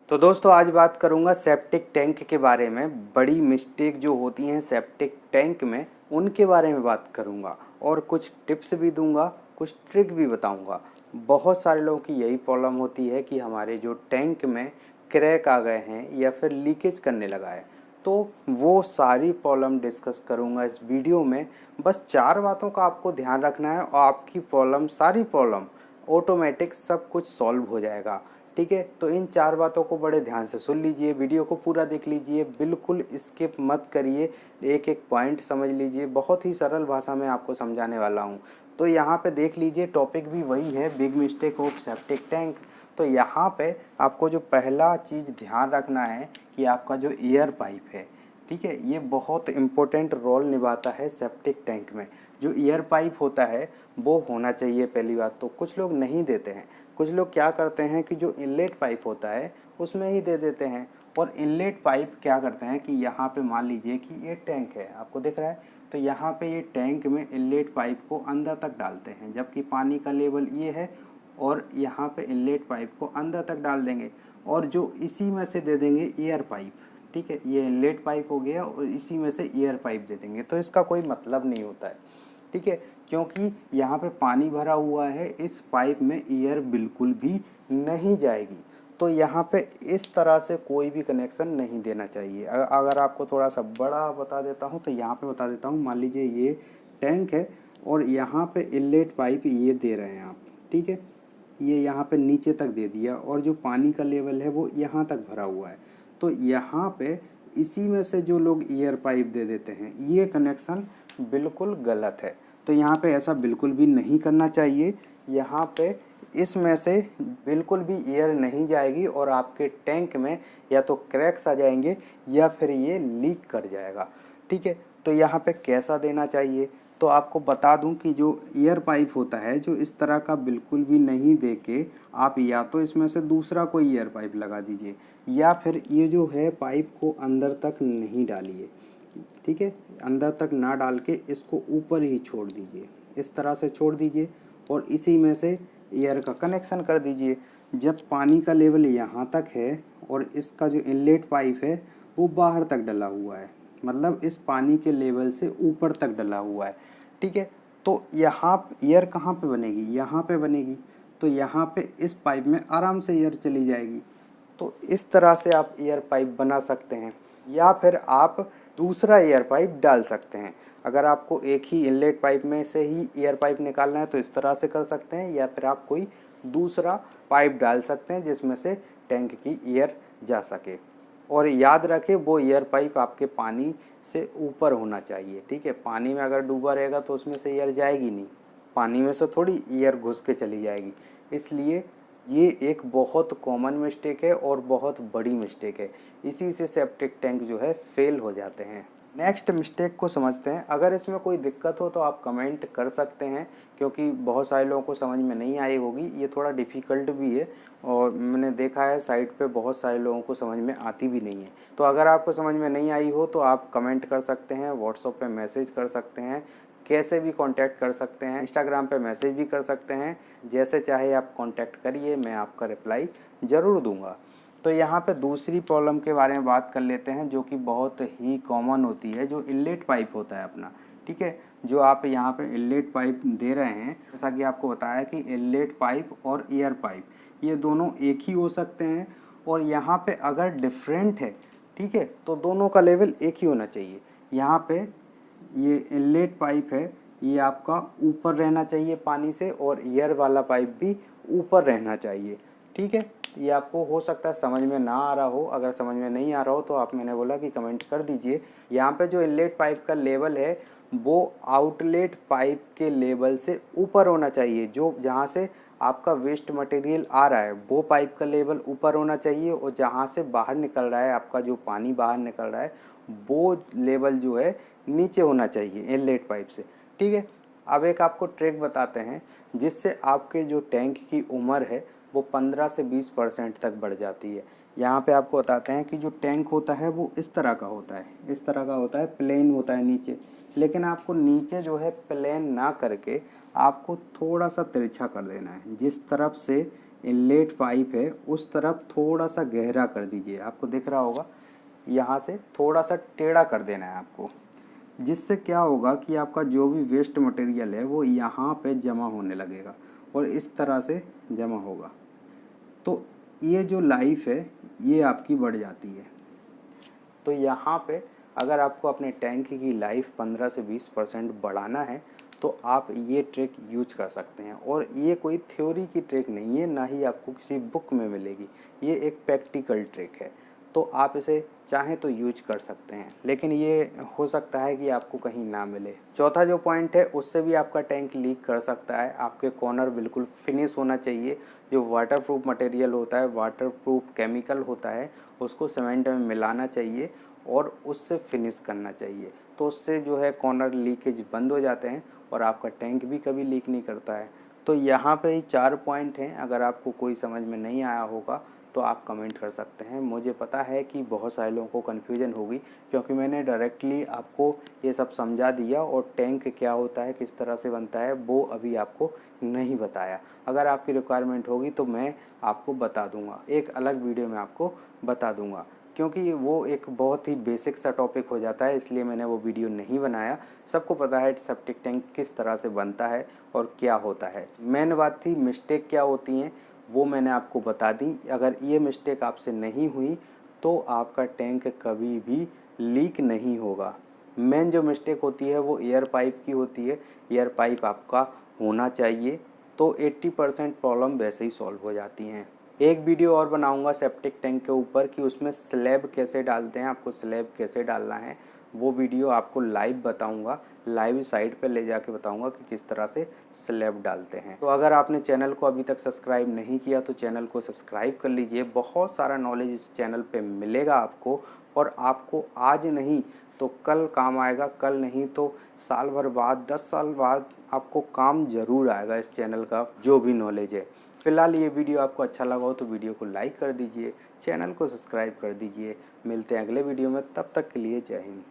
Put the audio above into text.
तो दोस्तों आज बात करूंगा सेप्टिक टैंक के बारे में। बड़ी मिस्टेक जो होती हैं सेप्टिक टैंक में उनके बारे में बात करूंगा और कुछ टिप्स भी दूंगा, कुछ ट्रिक भी बताऊंगा। बहुत सारे लोगों की यही प्रॉब्लम होती है कि हमारे जो टैंक में क्रैक आ गए हैं या फिर लीकेज करने लगा है। तो वो सारी प्रॉब्लम डिस्कस करूंगा इस वीडियो में। बस 4 बातों का आपको ध्यान रखना है और आपकी प्रॉब्लम, सारी प्रॉब्लम ऑटोमेटिक सब कुछ सॉल्व हो जाएगा। ठीक है, तो इन 4 बातों को बड़े ध्यान से सुन लीजिए, वीडियो को पूरा देख लीजिए, बिल्कुल स्किप मत करिए, एक एक पॉइंट समझ लीजिए। बहुत ही सरल भाषा में आपको समझाने वाला हूँ। तो यहाँ पे देख लीजिए, टॉपिक भी वही है, big mistake of septic tank. तो यहाँ पे आपको जो पहला चीज़ ध्यान रखना है कि आपका जो एयर पाइप है, ठीक है, ये बहुत इम्पोर्टेंट रोल निभाता है सेप्टिक टैंक में। जो एयर पाइप होता है वो होना चाहिए पहली बात। तो कुछ लोग नहीं देते हैं, कुछ लोग क्या करते हैं कि जो इनलेट पाइप होता है उसमें ही दे देते हैं। और इनलेट पाइप क्या करते हैं कि यहाँ पे मान लीजिए कि ये टैंक है, आपको दिख रहा है, तो यहाँ पे ये टैंक में इनलेट पाइप को अंदर तक डालते हैं, जबकि पानी का लेवल ये है और यहाँ पे इनलेट पाइप को अंदर तक डाल देंगे और जो इसी में से दे देंगे एयर पाइप। ठीक है, ये इनलेट पाइप हो गया और इसी में से एयर पाइप दे देंगे, तो इसका कोई मतलब नहीं होता है। ठीक है, क्योंकि यहाँ पे पानी भरा हुआ है, इस पाइप में एयर बिल्कुल भी नहीं जाएगी। तो यहाँ पे इस तरह से कोई भी कनेक्शन नहीं देना चाहिए। अगर आपको थोड़ा सा बड़ा बता देता हूँ तो यहाँ पे बता देता हूँ। मान लीजिए ये टैंक है और यहाँ पे इनलेट पाइप ये दे रहे हैं आप, ठीक है, ये यहाँ पे नीचे तक दे दिया और जो पानी का लेवल है वो यहाँ तक भरा हुआ है। तो यहाँ पे इसी में से जो लोग एयर पाइप दे देते हैं, ये कनेक्शन बिल्कुल गलत है। तो यहाँ पे ऐसा बिल्कुल भी नहीं करना चाहिए। यहाँ पे इसमें से बिल्कुल भी एयर नहीं जाएगी और आपके टैंक में या तो क्रैक्स आ जाएंगे या फिर ये लीक कर जाएगा। ठीक है, तो यहाँ पे कैसा देना चाहिए, तो आपको बता दूं कि जो एयर पाइप होता है, जो इस तरह का बिल्कुल भी नहीं दे के आप या तो इसमें से दूसरा कोई एयर पाइप लगा दीजिए या फिर ये जो है पाइप को अंदर तक नहीं डालिए। ठीक है, अंदर तक ना डाल के इसको ऊपर ही छोड़ दीजिए, इस तरह से छोड़ दीजिए और इसी में से एयर का कनेक्शन कर दीजिए। जब पानी का लेवल यहाँ तक है और इसका जो इनलेट पाइप है वो बाहर तक डला हुआ है, मतलब इस पानी के लेवल से ऊपर तक डला हुआ है। ठीक है, तो यहाँ एयर कहाँ पे बनेगी, यहाँ पे बनेगी। तो यहाँ पे इस पाइप में आराम से एयर चली जाएगी। तो इस तरह से आप एयर पाइप बना सकते हैं या फिर आप दूसरा एयर पाइप डाल सकते हैं। अगर आपको एक ही इनलेट पाइप में से ही एयर पाइप निकालना है तो इस तरह से कर सकते हैं, या फिर आप कोई दूसरा पाइप डाल सकते हैं जिसमें से टैंक की एयर जा सके। और याद रखें, वो एयर पाइप आपके पानी से ऊपर होना चाहिए। ठीक है, पानी में अगर डूबा रहेगा तो उसमें से एयर जाएगी नहीं, पानी में से थोड़ी एयर घुस के चली जाएगी। इसलिए ये एक बहुत कॉमन मिस्टेक है और बहुत बड़ी मिस्टेक है, इसी से सेप्टिक टैंक जो है फेल हो जाते हैं। नेक्स्ट मिस्टेक को समझते हैं। अगर इसमें कोई दिक्कत हो तो आप कमेंट कर सकते हैं, क्योंकि बहुत सारे लोगों को समझ में नहीं आई होगी, ये थोड़ा डिफ़िकल्ट भी है और मैंने देखा है साइट पे बहुत सारे लोगों को समझ में आती भी नहीं है। तो अगर आपको समझ में नहीं आई हो तो आप कमेंट कर सकते हैं, व्हाट्सएप पे मैसेज कर सकते हैं, कैसे भी कांटेक्ट कर सकते हैं, इंस्टाग्राम पे मैसेज भी कर सकते हैं। जैसे चाहे आप कांटेक्ट करिए, मैं आपका रिप्लाई ज़रूर दूंगा। तो यहाँ पे दूसरी प्रॉब्लम के बारे में बात कर लेते हैं, जो कि बहुत ही कॉमन होती है, जो इनलेट पाइप होता है अपना। ठीक है, जो आप यहाँ पे इनलेट पाइप दे रहे हैं, जैसा कि आपको बताया कि इनलेट पाइप और एयर पाइप ये दोनों एक ही हो सकते हैं और यहाँ पे अगर डिफरेंट है, ठीक है, तो दोनों का लेवल एक ही होना चाहिए। यहाँ पे ये इनलेट पाइप है, ये आपका ऊपर रहना चाहिए पानी से और एयर वाला पाइप भी ऊपर रहना चाहिए। ठीक है, ये आपको हो सकता है समझ में ना आ रहा हो। अगर समझ में नहीं आ रहा हो तो आप, मैंने बोला कि कमेंट कर दीजिए। यहाँ पे जो इनलेट पाइप का लेवल है वो आउटलेट पाइप के लेवल से ऊपर होना चाहिए। जो जहाँ से आपका वेस्ट मटेरियल आ रहा है वो पाइप का लेवल ऊपर होना चाहिए और जहाँ से बाहर निकल रहा है, आपका जो पानी बाहर निकल रहा है, वो लेवल जो है नीचे होना चाहिए इनलेट पाइप से। ठीक है, अब एक आपको ट्रिक बताते हैं जिससे आपके जो टैंक की उम्र है वो 15 से 20% तक बढ़ जाती है। यहाँ पे आपको बताते हैं कि जो टैंक होता है वो इस तरह का होता है, इस तरह का होता है, प्लेन होता है नीचे। लेकिन आपको नीचे जो है प्लेन ना करके आपको थोड़ा सा तिरछा कर देना है। जिस तरफ से इनलेट पाइप है उस तरफ थोड़ा सा गहरा कर दीजिए। आपको दिख रहा होगा, यहाँ से थोड़ा सा टेढ़ा कर देना है आपको, जिससे क्या होगा कि आपका जो भी वेस्ट मटेरियल है वो यहाँ पे जमा होने लगेगा और इस तरह से जमा होगा। तो ये जो लाइफ है ये आपकी बढ़ जाती है। तो यहाँ पे अगर आपको अपने टैंक की लाइफ 15 से 20% बढ़ाना है तो आप ये ट्रिक यूज कर सकते हैं। और ये कोई थ्योरी की ट्रिक नहीं है, ना ही आपको किसी बुक में मिलेगी, ये एक प्रैक्टिकल ट्रिक है। तो आप इसे चाहें तो यूज कर सकते हैं, लेकिन ये हो सकता है कि आपको कहीं ना मिले। चौथा जो पॉइंट है उससे भी आपका टैंक लीक कर सकता है। आपके कॉर्नर बिल्कुल फिनिश होना चाहिए। जो वाटरप्रूफ मटेरियल होता है, वाटरप्रूफ केमिकल होता है, उसको सीमेंट में मिलाना चाहिए और उससे फिनिश करना चाहिए। तो उससे जो है कॉर्नर लीकेज बंद हो जाते हैं और आपका टैंक भी कभी लीक नहीं करता है। तो यहाँ पे ही 4 पॉइंट हैं। अगर आपको कोई समझ में नहीं आया होगा तो आप कमेंट कर सकते हैं। मुझे पता है कि बहुत सारे लोगों को कन्फ्यूजन होगी, क्योंकि मैंने डायरेक्टली आपको ये सब समझा दिया और टैंक क्या होता है, किस तरह से बनता है, वो अभी आपको नहीं बताया। अगर आपकी रिक्वायरमेंट होगी तो मैं आपको बता दूंगा, एक अलग वीडियो में आपको बता दूंगा, क्योंकि वो एक बहुत ही बेसिक सा टॉपिक हो जाता है, इसलिए मैंने वो वीडियो नहीं बनाया। सबको पता है सेप्टिक टैंक किस तरह से बनता है और क्या होता है। मेन बात थी मिस्टेक क्या होती हैं वो मैंने आपको बता दी। अगर ये मिस्टेक आपसे नहीं हुई तो आपका टैंक कभी भी लीक नहीं होगा। मेन जो मिस्टेक होती है वो एयर पाइप की होती है। एयर पाइप आपका होना चाहिए, तो 80% प्रॉब्लम वैसे ही सॉल्व हो जाती हैं। एक वीडियो और बनाऊंगा सेप्टिक टैंक के ऊपर कि उसमें स्लैब कैसे डालते हैं, आपको स्लैब कैसे डालना है, वो वीडियो आपको लाइव बताऊंगा, लाइव साइट पे ले जाके बताऊंगा कि किस तरह से स्लैब डालते हैं। तो अगर आपने चैनल को अभी तक सब्सक्राइब नहीं किया तो चैनल को सब्सक्राइब कर लीजिए। बहुत सारा नॉलेज इस चैनल पे मिलेगा आपको, और आपको आज नहीं तो कल काम आएगा, कल नहीं तो साल भर बाद, 10 साल बाद आपको काम ज़रूर आएगा इस चैनल का जो भी नॉलेज है। फिलहाल ये वीडियो आपको अच्छा लगा हो तो वीडियो को लाइक कर दीजिए, चैनल को सब्सक्राइब कर दीजिए। मिलते हैं अगले वीडियो में, तब तक के लिए जय हिंद।